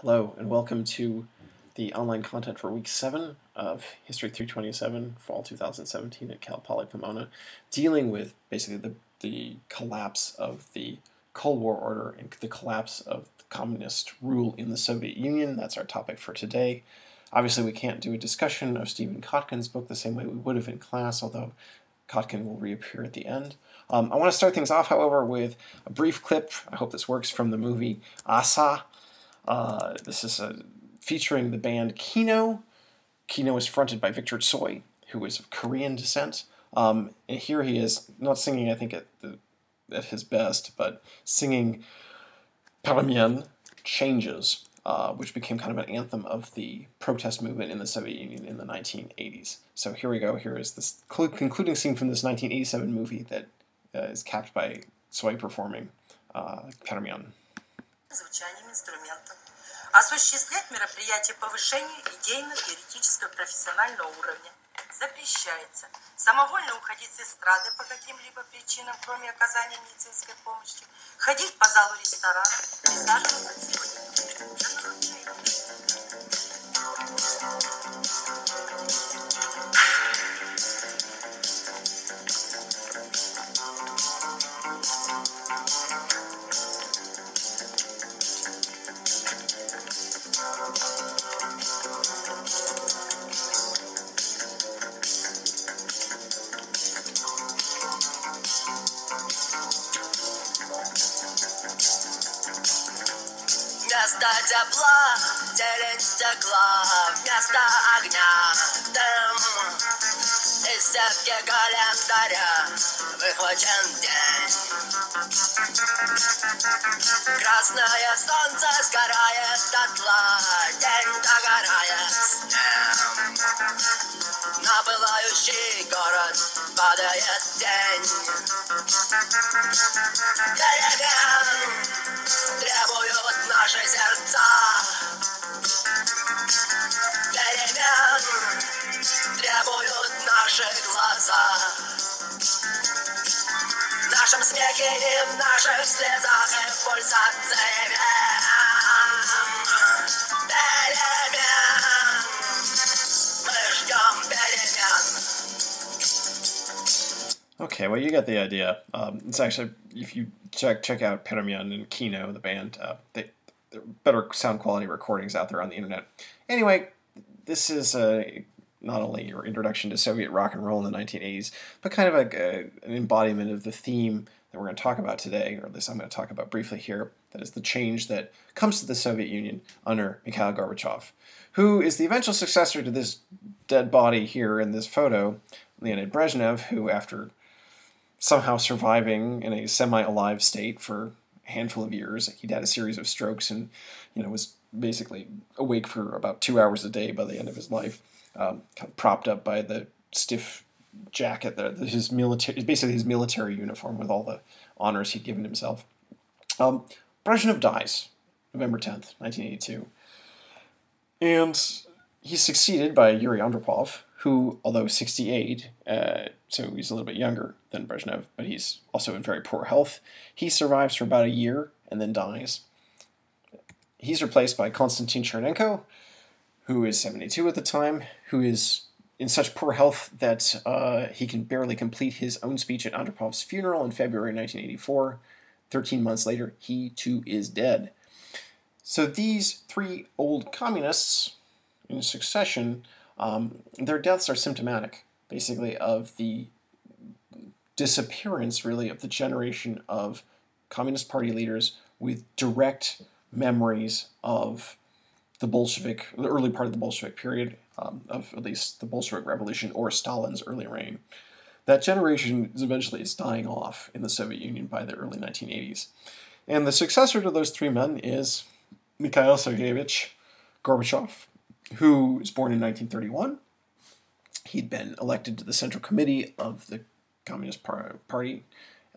Hello, and welcome to the online content for Week 7 of History 327, Fall 2017 at Cal Poly Pomona, dealing with basically the collapse of the Cold War order and the collapse of the communist rule in the Soviet Union. That's our topic for today. Obviously, we can't do a discussion of Stephen Kotkin's book the same way we would have in class, although Kotkin will reappear at the end. I want to start things off, however, with a brief clip. I hope this works, from the movie Asa. This is featuring the band Kino. Kino is fronted by Victor Tsoi, who is of Korean descent. And here he is, not singing, I think, at his best, but singing Paramien, Changes, which became kind of an anthem of the protest movement in the Soviet Union in the 1980s. So here we go. Here is this concluding scene from this 1987 movie that is capped by Tsoi performing Paramien. Звучанием инструмента. Осуществлять мероприятия повышения идейно-теоретического профессионального уровня запрещается. Самовольно уходить с эстрады по каким-либо причинам, кроме оказания медицинской помощи, ходить по залу ресторана, присаживаться к столику. За нарушение. Вместо тепла тень стекла, вместо огня дым. Из сетки календаря выхвачен день. Красное солнце сгорает дотла, день догорает с ним. На пылающий город падает тень. Перемен требуют наши сердца. Перемен требуют наши глаза. В нашем смехе и в наших слезах и в пульсации перемен. Мы ждем перемен. Okay, well, you get the idea. It's actually, if you check out Paramien and Kino, the band, there are better sound quality recordings out there on the internet. Anyway, this is not only your introduction to Soviet rock and roll in the 1980s, but kind of an embodiment of the theme that we're going to talk about today, or at least I'm going to talk about briefly here. That is the change that comes to the Soviet Union under Mikhail Gorbachev, who is the eventual successor to this dead body here in this photo, Leonid Brezhnev, who, after somehow surviving in a semi-alive state for a handful of years, he'd had a series of strokes and, was basically awake for about 2 hours a day by the end of his life, kind of propped up by the stiff jacket, basically his military uniform with all the honors he'd given himself. Brezhnev dies November 10th, 1982, and he's succeeded by Yuri Andropov, who, although 68, so he's a little bit younger than Brezhnev, but he's also in very poor health, he survives for about a year and then dies. He's replaced by Konstantin Chernenko, who is 72 at the time, who is in such poor health that he can barely complete his own speech at Andropov's funeral in February 1984. 13 months later, he too is dead. So these three old communists in succession, their deaths are symptomatic, basically, of the disappearance, really, of the generation of Communist Party leaders with direct memories of the early part of the Bolshevik period, of at least the Bolshevik Revolution or Stalin's early reign. That generation is dying off in the Soviet Union by the early 1980s. And the successor to those three men is Mikhail Sergeyevich Gorbachev, who was born in 1931. He'd been elected to the Central Committee of the Communist Party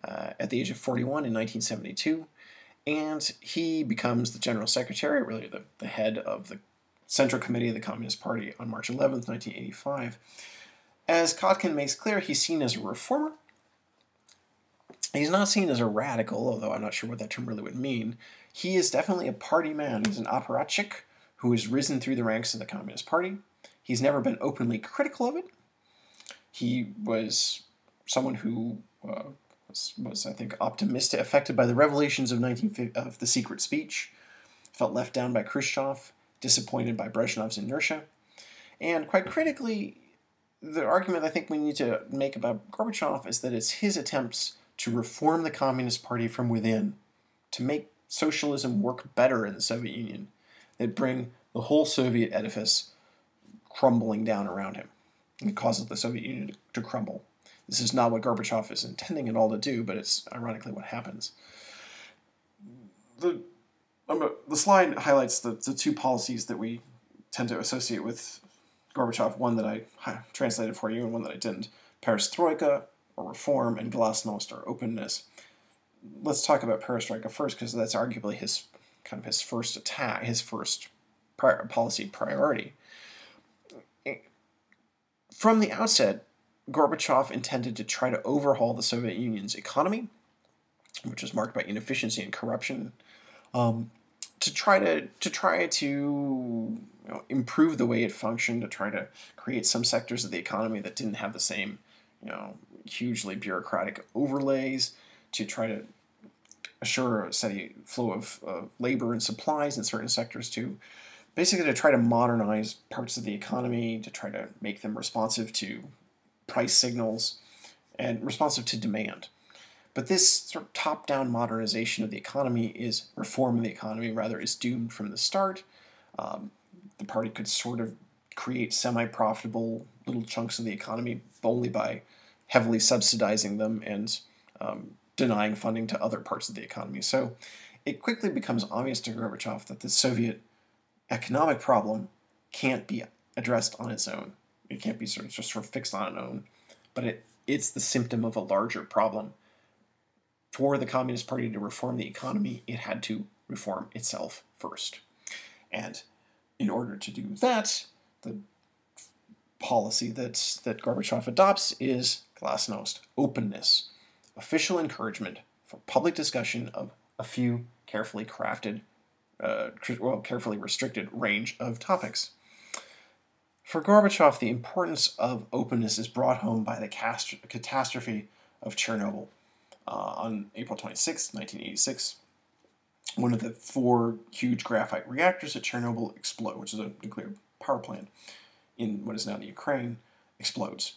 at the age of 41 in 1972, and he becomes the General Secretary, really the head of the Central Committee of the Communist Party on March 11th, 1985. As Kotkin makes clear, he's seen as a reformer, He's not seen as a radical, although I'm not sure what that term really would mean. He is definitely a party man. He's an apparatchik who has risen through the ranks of the Communist Party. He's never been openly critical of it. He was someone who was, I think, optimistic, affected by the revelations of the secret speech, felt left down by Khrushchev, disappointed by Brezhnev's inertia, and quite critically, the argument I think we need to make about Gorbachev is that it's his attempts to reform the Communist Party from within, to make socialism work better in the Soviet Union, that bring the whole Soviet edifice crumbling down around him. It causes the Soviet Union to crumble. This is not what Gorbachev is intending at all to do, but it's ironically what happens. The slide highlights the two policies that we tend to associate with Gorbachev, one that I translated for you and one that I didn't. Perestroika, or reform, and glasnost, or openness. Let's talk about perestroika first, because that's arguably his first attack, his first policy priority. From the outset, Gorbachev intended to try to overhaul the Soviet Union's economy, which was marked by inefficiency and corruption, to try to improve the way it functioned, to try to create some sectors of the economy that didn't have the same hugely bureaucratic overlays, to try to assure a steady flow of labor and supplies in certain sectors, to basically to try to modernize parts of the economy, to try to make them responsive to price signals and responsive to demand. But this sort of top-down modernization of the economy is reform of the economy, rather, is doomed from the start. The party could sort of create semi-profitable little chunks of the economy only by heavily subsidizing them and denying funding to other parts of the economy. So it quickly becomes obvious to Gorbachev that the Soviet economic problem can't be addressed on its own. It can't be just fixed on its own, but it's the symptom of a larger problem. For the Communist Party to reform the economy, it had to reform itself first. And in order to do that, the policy that Gorbachev adopts is glasnost, openness, official encouragement for public discussion of a few carefully crafted, carefully restricted range of topics. For Gorbachev, the importance of openness is brought home by the catastrophe of Chernobyl. On April 26, 1986, one of the 4 huge graphite reactors at Chernobyl explode, which is a nuclear power plant in what is now the Ukraine, explodes.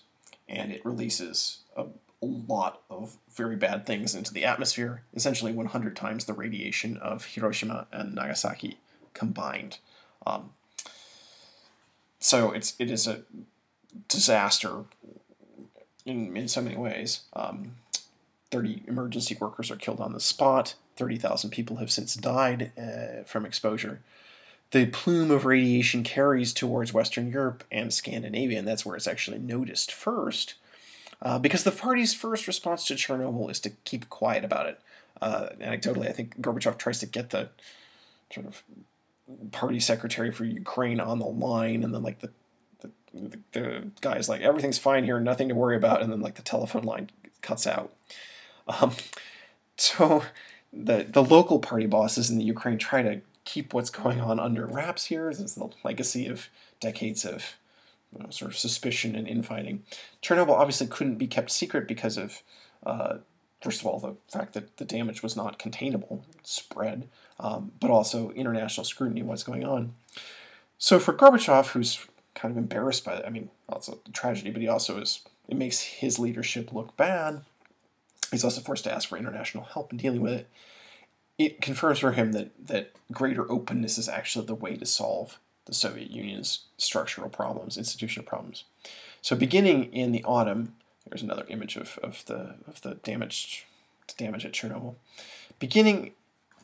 And it releases a lot of very bad things into the atmosphere, essentially 100 times the radiation of Hiroshima and Nagasaki combined. So it is a disaster in so many ways. 30 emergency workers are killed on the spot. 30,000 people have since died from exposure. The plume of radiation carries towards Western Europe and Scandinavia, and that's where it's actually noticed first, because the party's first response to Chernobyl is to keep quiet about it. Anecdotally, I think Gorbachev tries to get the sort of party secretary for Ukraine on the line, and then like the guy's like, everything's fine here, nothing to worry about, and then like the telephone line cuts out. So the local party bosses in the Ukraine try to keep what's going on under wraps here. This is the legacy of decades of sort of suspicion and infighting. Chernobyl obviously couldn't be kept secret because of, first of all, the fact that the damage was not containable, spread, but also international scrutiny of what's going on. So for Gorbachev, who's kind of embarrassed by it, I mean, well, it's a tragedy, but he also it makes his leadership look bad. He's also forced to ask for international help in dealing with it. It confirms for him that greater openness is actually the way to solve the Soviet Union's structural problems, institutional problems. So beginning in the autumn, there's another image of the damage at Chernobyl. Beginning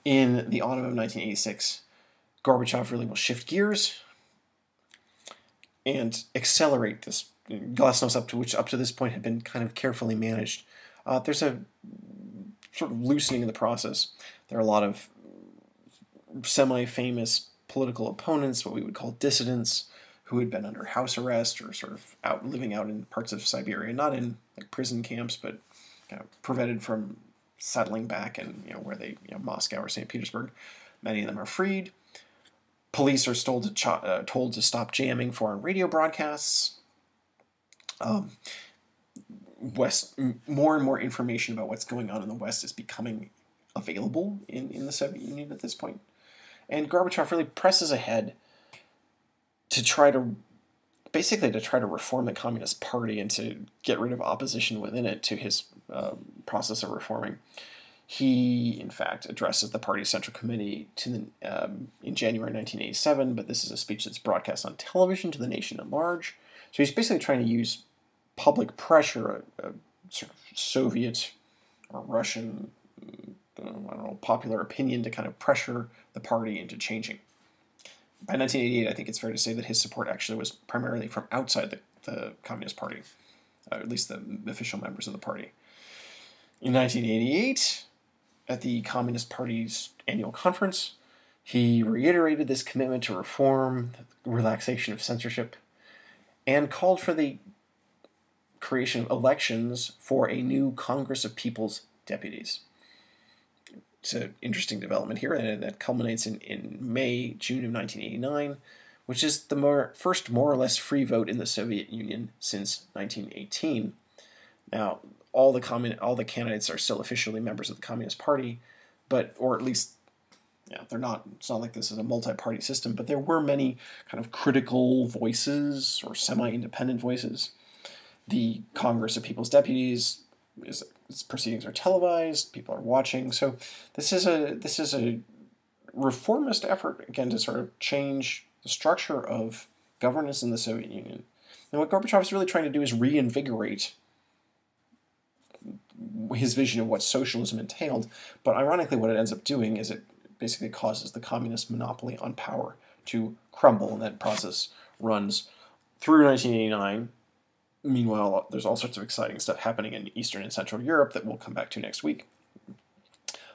in the autumn of 1986, Gorbachev really will shift gears and accelerate this glasnost, which up to this point had been kind of carefully managed. There's a sort of loosening in the process. There are a lot of semi-famous political opponents, what we would call dissidents, who had been under house arrest or sort of living out in parts of Siberia, not in like prison camps, but prevented from settling back in where they Moscow or St. Petersburg. Many of them are freed. Police are told to stop jamming foreign radio broadcasts. More and more information about what's going on in the West is becoming available in the Soviet Union at this point. And Gorbachev really presses ahead to try to reform the Communist Party and to get rid of opposition within it to his process of reforming. He, in fact, addresses the party's Central Committee in January 1987, but this is a speech that's broadcast on television to the nation at large. So he's basically trying to use public pressure, a sort of Soviet or Russian, popular opinion to kind of pressure the party into changing. By 1988, I think it's fair to say that his support actually was primarily from outside the Communist Party, at least the official members of the party. In 1988, at the Communist Party's annual conference, he reiterated this commitment to reform, relaxation of censorship, and called for the creation of elections for a new Congress of People's Deputies. It's an interesting development here, and that culminates in June of 1989, which is the first more or less free vote in the Soviet Union since 1918. Now, all the candidates are still officially members of the Communist Party, or at least, they're not. It's not like this is a multi-party system, but there were many kind of critical voices or semi-independent voices. The Congress of People's Deputies, its proceedings are televised, people are watching. So this is a reformist effort, again, to sort of change the structure of governance in the Soviet Union. And what Gorbachev is really trying to do is reinvigorate his vision of what socialism entailed. But ironically, what it ends up doing is it basically causes the communist monopoly on power to crumble, and that process runs through 1989. Meanwhile, there's all sorts of exciting stuff happening in Eastern and Central Europe that we'll come back to next week.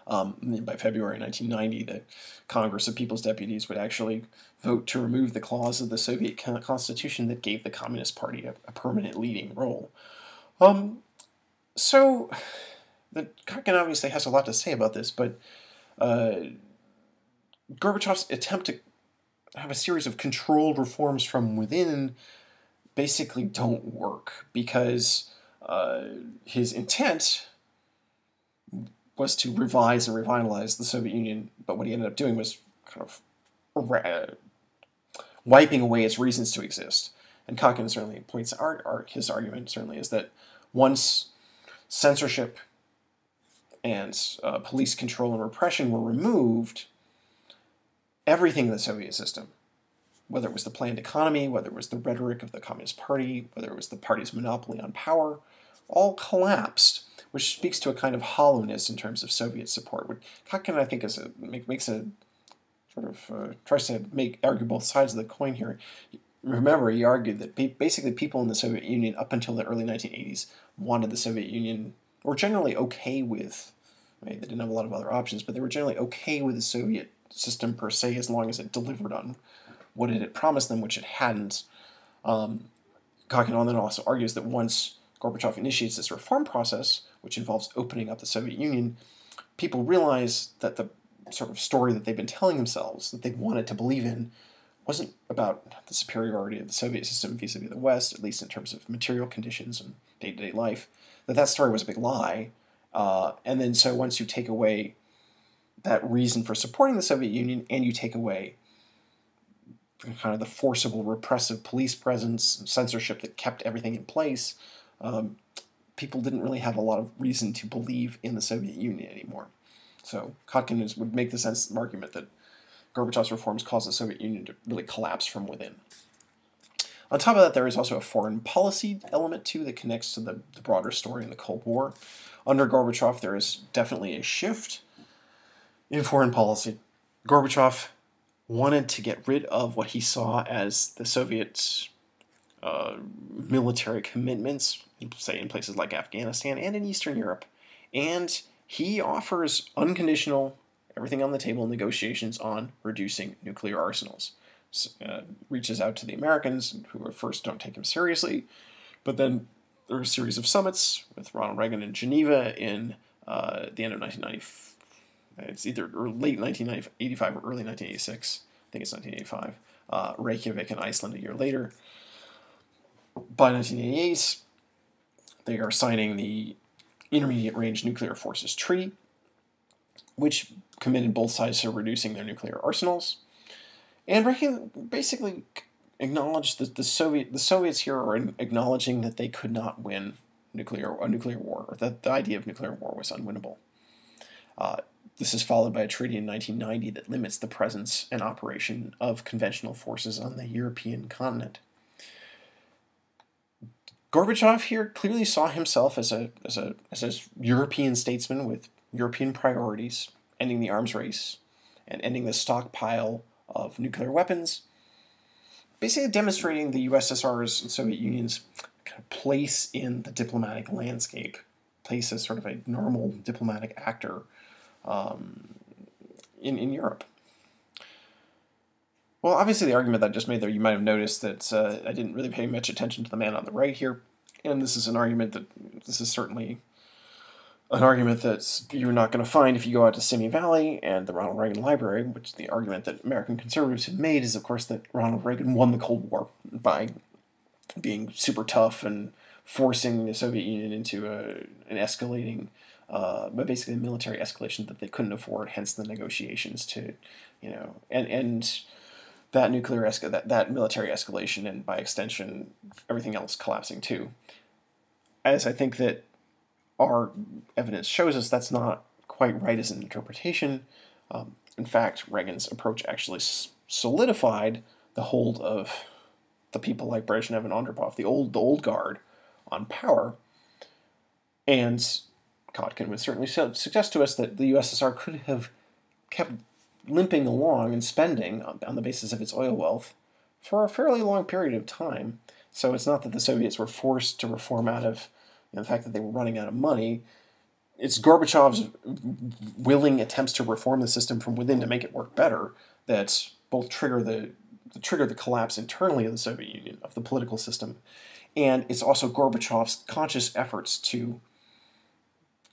By February 1990, the Congress of People's Deputies would actually vote to remove the clause of the Soviet Constitution that gave the Communist Party a permanent leading role. So, Kotkin obviously has a lot to say about this, but Gorbachev's attempt to have a series of controlled reforms from within basically don't work, because his intent was to revise and revitalize the Soviet Union, but what he ended up doing was kind of wiping away its reasons to exist. And Kotkin certainly points out, his argument certainly is that once censorship and police control and repression were removed, everything in the Soviet system, whether it was the planned economy, whether it was the rhetoric of the Communist Party, whether it was the party's monopoly on power, all collapsed, which speaks to a kind of hollowness in terms of Soviet support. What Kotkin, I think, tries to argue both sides of the coin here. Remember, he argued that basically people in the Soviet Union up until the early 1980s wanted the Soviet Union, were generally okay with, they didn't have a lot of other options, but they were generally okay with the Soviet system per se, as long as it delivered on what it had promised them, which it hadn't. Kotkin then also argues that once Gorbachev initiates this reform process, which involves opening up the Soviet Union, people realize that the sort of story that they've been telling themselves, that they wanted to believe in, wasn't about the superiority of the Soviet system vis-a-vis the West, at least in terms of material conditions and day-to-day life, that story was a big lie. And then so once you take away that reason for supporting the Soviet Union, and you take away kind of the forcible repressive police presence and censorship that kept everything in place, people didn't really have a lot of reason to believe in the Soviet Union anymore. So Kotkin would make the argument that Gorbachev's reforms caused the Soviet Union to really collapse from within. On top of that, there is also a foreign policy element, too, that connects to the broader story in the Cold War. Under Gorbachev, there is definitely a shift in foreign policy. Gorbachev wanted to get rid of what he saw as the Soviet military commitments, say in places like Afghanistan and in Eastern Europe. And he offers unconditional, everything on the table negotiations on reducing nuclear arsenals. Reaches out to the Americans, who at first don't take him seriously, but then there are a series of summits with Ronald Reagan in Geneva in at the end of 1990. It's either late 1985 or early 1986. I think it's 1985. Reykjavik in Iceland a year later. By 1988, they are signing the Intermediate Range Nuclear Forces Treaty, which committed both sides to reducing their nuclear arsenals, and basically acknowledged that the Soviets here are acknowledging that they could not win a nuclear war, or that the idea of nuclear war was unwinnable. This is followed by a treaty in 1990 that limits the presence and operation of conventional forces on the European continent. Gorbachev here clearly saw himself as a European statesman with European priorities, ending the arms race and ending the stockpile of nuclear weapons, basically demonstrating the USSR's and Soviet Union's kind of place in the diplomatic landscape, place as sort of a normal diplomatic actor in Europe. Well, obviously the argument that I just made there, you might have noticed that I didn't really pay much attention to the man on the right here, and this is certainly an argument that you're not going to find if you go out to Simi Valley and the Ronald Reagan Library, which the argument that American conservatives have made is, of course, that Ronald Reagan won the Cold War by being super tough and forcing the Soviet Union into an escalating, but basically a military escalation that they couldn't afford, hence the negotiations to, and that that military escalation, and by extension, everything else collapsing too. As I think that our evidence shows us, that's not quite right as an interpretation. In fact, Reagan's approach actually solidified the hold of the people like Brezhnev and Andropov, the old guard, on power. And Kotkin would certainly suggest to us that the USSR could have kept limping along and spending on the basis of its oil wealth for a fairly long period of time. So it's not that the Soviets were forced to reform out of the fact that they were running out of money. It's Gorbachev's willing attempts to reform the system from within to make it work better that both trigger the collapse internally of the Soviet Union, of the political system, and it's also Gorbachev's conscious efforts to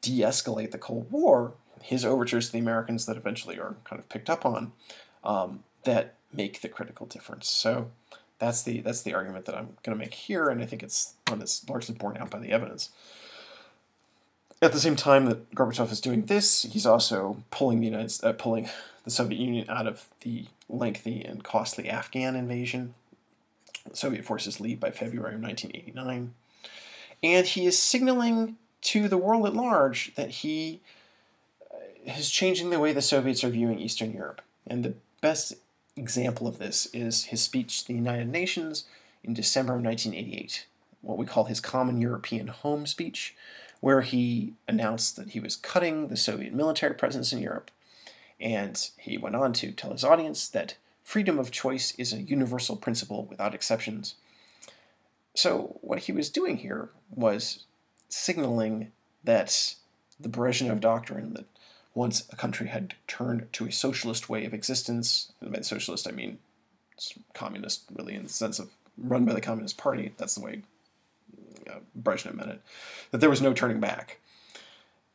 de-escalate the Cold War, his overtures to the Americans that eventually are kind of picked up on, that make the critical difference. So that's the argument that I'm going to make here, and I think it's one that's largely borne out by the evidence. At the same time that Gorbachev is doing this, he's also pulling the Soviet Union out of the lengthy and costly Afghan invasion. The Soviet forces leave by February of 1989. And he is signaling to the world at large that he is changing the way the Soviets are viewing Eastern Europe. And the best example of this is his speech to the United Nations in December of 1988, what we call his Common European Home speech, where he announced that he was cutting the Soviet military presence in Europe. And he went on to tell his audience that freedom of choice is a universal principle without exceptions. So what he was doing here was signaling that the Brezhnev doctrine, that once a country had turned to a socialist way of existence, and by socialist I mean it's communist really in the sense of run by the Communist Party, that's the way Brezhnev meant it, that there was no turning back.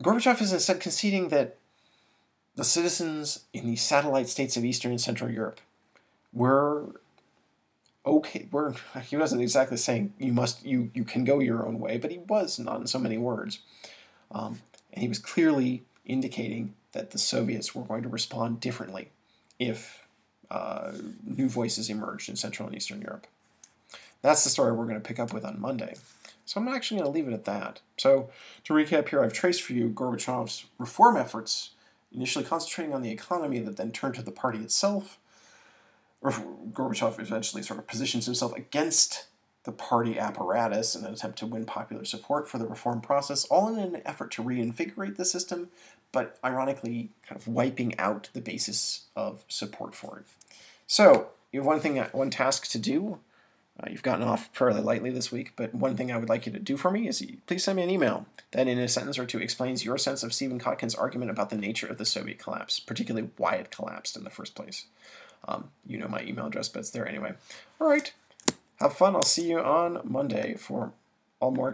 Gorbachev is instead conceding that the citizens in the satellite states of Eastern and Central Europe were okay. He wasn't exactly saying you can go your own way, but he was, not in so many words. And he was clearly indicating that the Soviets were going to respond differently if new voices emerged in Central and Eastern Europe. That's the story we're going to pick up with on Monday. So I'm actually going to leave it at that. So to recap here, I've traced for you Gorbachev's reform efforts, initially concentrating on the economy that then turned to the party itself. Gorbachev eventually sort of positions himself against the party apparatus in an attempt to win popular support for the reform process, all in an effort to reinvigorate the system, but ironically kind of wiping out the basis of support for it. So you have one task to do. You've gotten off fairly lightly this week, but one thing I would like you to do for me is please send me an email that in a sentence or two explains your sense of Stephen Kotkin's argument about the nature of the Soviet collapse, particularly why it collapsed in the first place. You know my email address, but it's there anyway. All right, have fun. I'll see you on Monday for all more